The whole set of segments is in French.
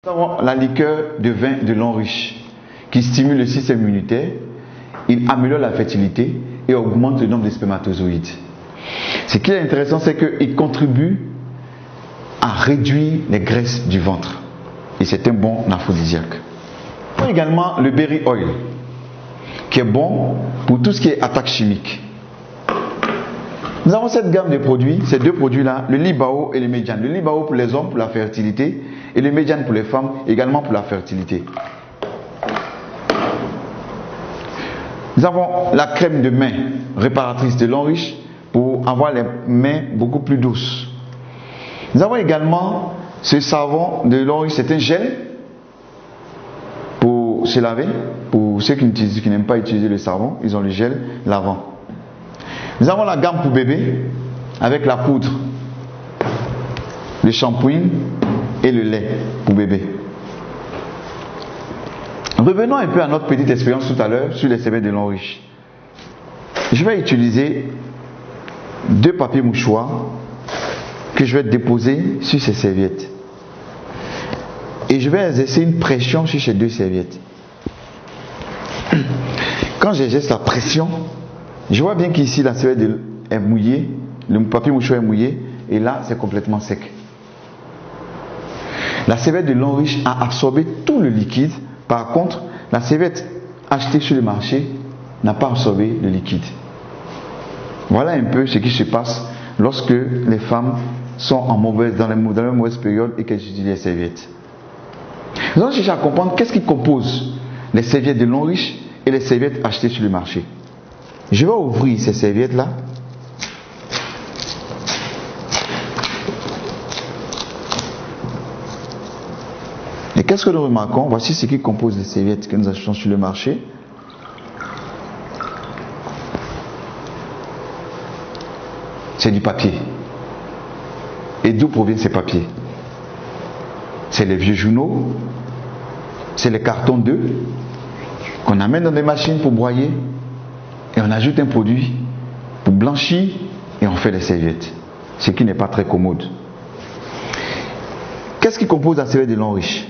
Nous avons la liqueur de vin de long riche qui stimule le système immunitaire, il améliore la fertilité et augmente le nombre de spermatozoïdes. Ce qui est intéressant, c'est qu'il contribue à réduire les graisses du ventre et c'est un bon aphrodisiaque. Nous avons également le berry oil qui est bon pour tout ce qui est attaque chimique. Nous avons cette gamme de produits, ces deux produits-là, le Libao et le Mediane. Le Libao pour les hommes pour la fertilité et le Mediane pour les femmes également pour la fertilité. Nous avons la crème de main réparatrice de long riche pour avoir les mains beaucoup plus douces. Nous avons également ce savon de long riche, c'est un gel pour se laver. Pour ceux qui n'aiment pas utiliser le savon, ils ont le gel lavant. Nous avons la gamme pour bébé avec la poudre, le shampoing et le lait pour bébé. Revenons un peu à notre petite expérience tout à l'heure sur les serviettes de long riche. Je vais utiliser deux papiers mouchoirs que je vais déposer sur ces serviettes. Et je vais exercer une pression sur ces deux serviettes. Quand j'exerce la pression, je vois bien qu'ici la serviette est mouillée, le papier mouchoir est mouillé, et là c'est complètement sec. La serviette de long riche a absorbé tout le liquide. Par contre, la serviette achetée sur le marché n'a pas absorbé le liquide. Voilà un peu ce qui se passe lorsque les femmes sont dans la mauvaise période et qu'elles utilisent les serviettes. Nous allons chercher à comprendre qu'est-ce qui compose les serviettes de long riche et les serviettes achetées sur le marché. Je vais ouvrir ces serviettes-là. Et qu'est-ce que nous remarquons? Voici ce qui compose les serviettes que nous achetons sur le marché. C'est du papier. Et d'où proviennent ces papiers? C'est les vieux journaux, c'est les cartons d'œufs qu'on amène dans des machines pour broyer et on ajoute un produit pour blanchir et on fait des serviettes. Ce qui n'est pas très commode. Qu'est-ce qui compose la serviette de long riche?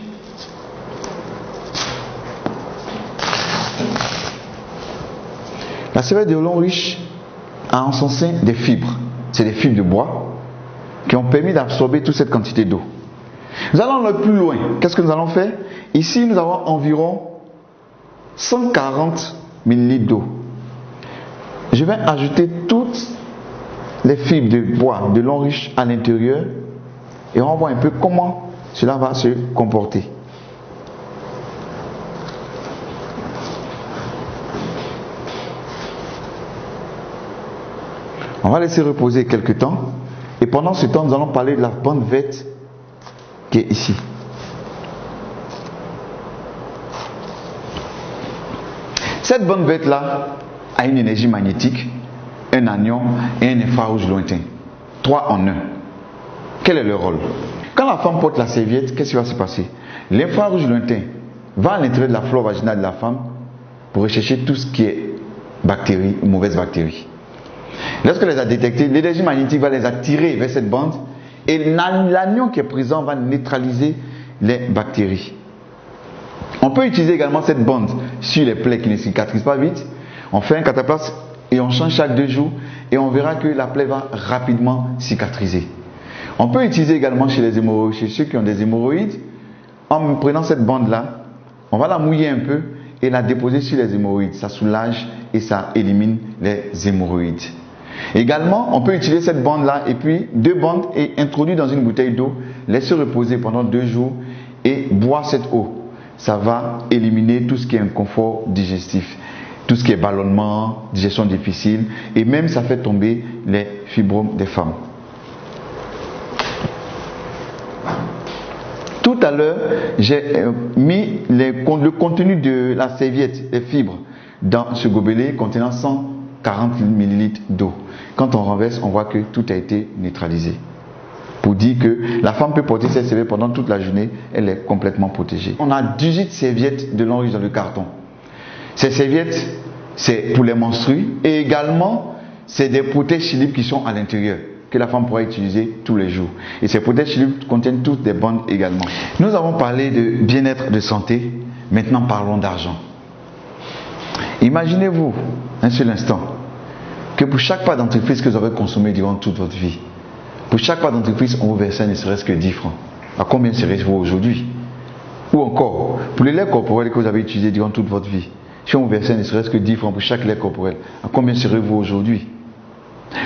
La serviette de long riche a en son sein des fibres. C'est des fibres de bois qui ont permis d'absorber toute cette quantité d'eau. Nous allons aller plus loin. Qu'est-ce que nous allons faire? Ici, nous avons environ 140 ml d'eau. Je vais ajouter toutes les fibres de bois de long riche à l'intérieur et on va voir un peu comment cela va se comporter. On va laisser reposer quelques temps et pendant ce temps, nous allons parler de la bande verte qui est ici. Cette bande verte là a une énergie magnétique, un anion et un infrarouge lointain. 3 en 1. Quel est le rôle? Quand la femme porte la serviette, qu'est-ce qui va se passer? L'infrarouge lointain va à l'intérieur de la flore vaginale de la femme pour rechercher tout ce qui est bactéries, mauvaises bactéries. Lorsqu'elle les a détectées, l'énergie magnétique va les attirer vers cette bande et l'anion qui est présent va neutraliser les bactéries. On peut utiliser également cette bande sur les plaies qui ne cicatrisent pas vite. On fait un cataplasme et on change chaque 2 jours et on verra que la plaie va rapidement cicatriser. On peut utiliser également chez les hémorroïdes, chez ceux qui ont des hémorroïdes. En prenant cette bande là, on va la mouiller un peu et la déposer sur les hémorroïdes. Ça soulage et ça élimine les hémorroïdes. Également, on peut utiliser cette bande là et puis 2 bandes et introduire dans une bouteille d'eau, laisser reposer pendant 2 jours et boire cette eau. Ça va éliminer tout ce qui est inconfort digestif, tout ce qui est ballonnement, digestion difficile et même ça fait tomber les fibromes des femmes. Tout à l'heure, j'ai mis le contenu de la serviette, les fibres, dans ce gobelet contenant 140 ml d'eau. Quand on renverse, on voit que tout a été neutralisé. Pour dire que la femme peut porter cette serviette pendant toute la journée, elle est complètement protégée. On a 18 serviettes de long riche dans le carton. Ces serviettes, c'est pour les menstrues et également, c'est des protèges libres qui sont à l'intérieur. que la femme pourra utiliser tous les jours. Et ces protège contiennent toutes des bandes également. Nous avons parlé de bien-être, de santé. Maintenant, parlons d'argent. Imaginez-vous un seul instant que pour chaque pas d'entreprise que vous avez consommé durant toute votre vie, pour chaque pas d'entreprise, on vous versait ne serait-ce que 10 francs. À combien serez-vous aujourd'hui? Ou encore, pour les laits corporels que vous avez utilisés durant toute votre vie, si on vous versait ne serait-ce que 10 francs pour chaque lait corporel, à combien serez-vous aujourd'hui?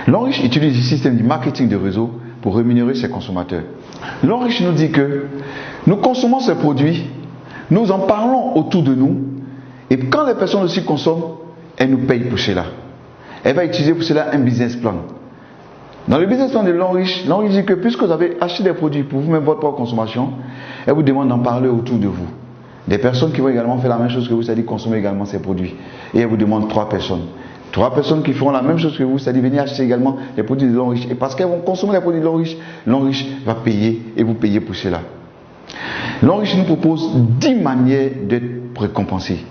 L'Enriche utilise le système du marketing de réseau pour rémunérer ses consommateurs. L'Enriche nous dit que nous consommons ces produits, nous en parlons autour de nous, et quand les personnes aussi consomment, elles nous payent pour cela. Elle va utiliser pour cela un business plan. Dans le business plan de l'Enriche dit que puisque vous avez acheté des produits pour vous-même votre propre consommation, elle vous demande d'en parler autour de vous. Des personnes qui vont également faire la même chose que vous, c'est-à-dire consommer également ces produits. Et elle vous demande 3 personnes. 3 personnes qui feront la même chose que vous, c'est-à-dire venir acheter également les produits de l'Enriche. Et parce qu'elles vont consommer les produits de l'Enriche va payer et vous payer pour cela. L'Enriche nous propose 10 manières d'être récompensés.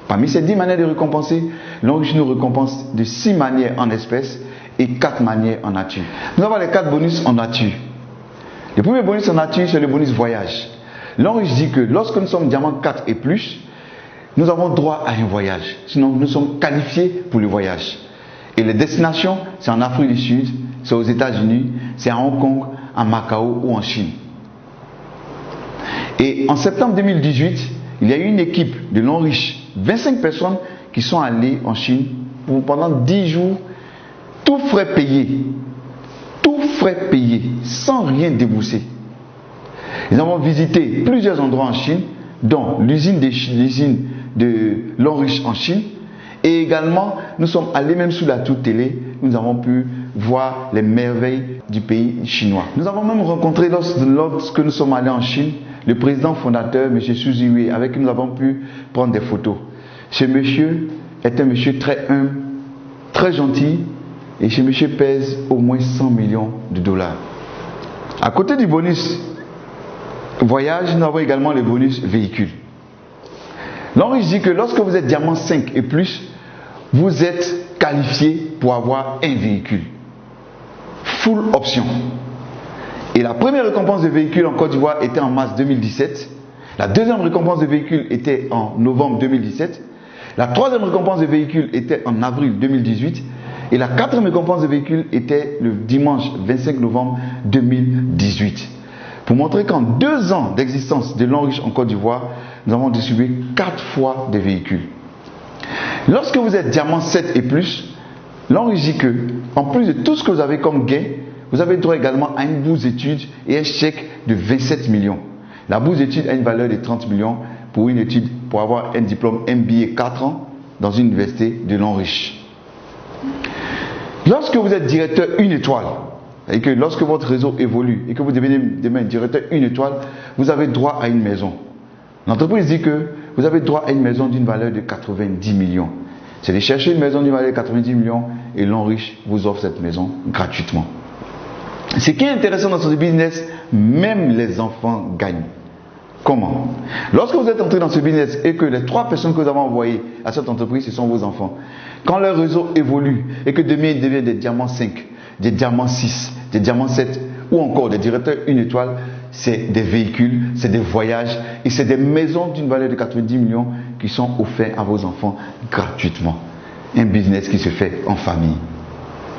Parmi ces 10 manières de récompenser, l'Enriche nous récompense de 6 manières en espèces et 4 manières en nature. Nous avons les 4 bonus en nature. Le premier bonus en nature, c'est le bonus voyage. L'Enriche dit que lorsque nous sommes diamant 4 et plus, nous avons droit à un voyage. Sinon, nous sommes qualifiés pour le voyage. Et les destinations, c'est en Afrique du Sud, c'est aux États-Unis, c'est à Hong Kong, à Macao ou en Chine. Et en septembre 2018, il y a eu une équipe de l'Enriche, 25 personnes qui sont allées en Chine pendant 10 jours, tout frais payé, sans rien débourser. Nous avons visité plusieurs endroits en Chine, dont l'usine de l'Enriche en Chine, et également nous sommes allés même sous la tour télé, nous avons pu voir les merveilles du pays chinois. Nous avons même rencontré lorsque nous sommes allés en Chine, le président fondateur, M. Su Ziwei, avec qui nous avons pu prendre des photos. Ce monsieur est un monsieur très humble, très gentil, et ce monsieur pèse au moins 100 millions de dollars. À côté du bonus voyage, nous avons également le bonus véhicule. L'Enriche dit que lorsque vous êtes diamant 5 et plus, vous êtes qualifié pour avoir un véhicule. Full option. Et la première récompense de véhicule en Côte d'Ivoire était en mars 2017. La deuxième récompense de véhicule était en novembre 2017. La troisième récompense de véhicule était en avril 2018. Et la quatrième récompense de véhicule était le dimanche 25 novembre 2018. Pour montrer qu'en 2 ans d'existence de l'Enriche en Côte d'Ivoire, nous avons distribué 4 fois des véhicules. Lorsque vous êtes diamant 7 et plus, l'Enriche dit que, en plus de tout ce que vous avez comme gain, vous avez droit également à une bourse d'études et un chèque de 27 millions. La bourse d'études a une valeur de 30 millions pour une étude, pour avoir un diplôme MBA 4 ans dans une université de l'Enriche. Lorsque vous êtes directeur 1 étoile, et que lorsque votre réseau évolue et que vous devenez demain directeur 1 étoile, vous avez droit à une maison. L'entreprise dit que vous avez droit à une maison d'une valeur de 90 millions. C'est de chercher une maison d'une valeur de 90 millions et l'Enriche vous offre cette maison gratuitement. Ce qui est intéressant dans ce business, même les enfants gagnent. Comment? Lorsque vous êtes entré dans ce business et que les 3 personnes que vous avez envoyées à cette entreprise, ce sont vos enfants, quand leur réseau évolue et que demain ils deviennent des diamants 5, des diamants 6, des diamants 7 ou encore des directeurs 1 étoile, c'est des véhicules, c'est des voyages et c'est des maisons d'une valeur de 90 millions qui sont offerts à vos enfants gratuitement. Un business qui se fait en famille.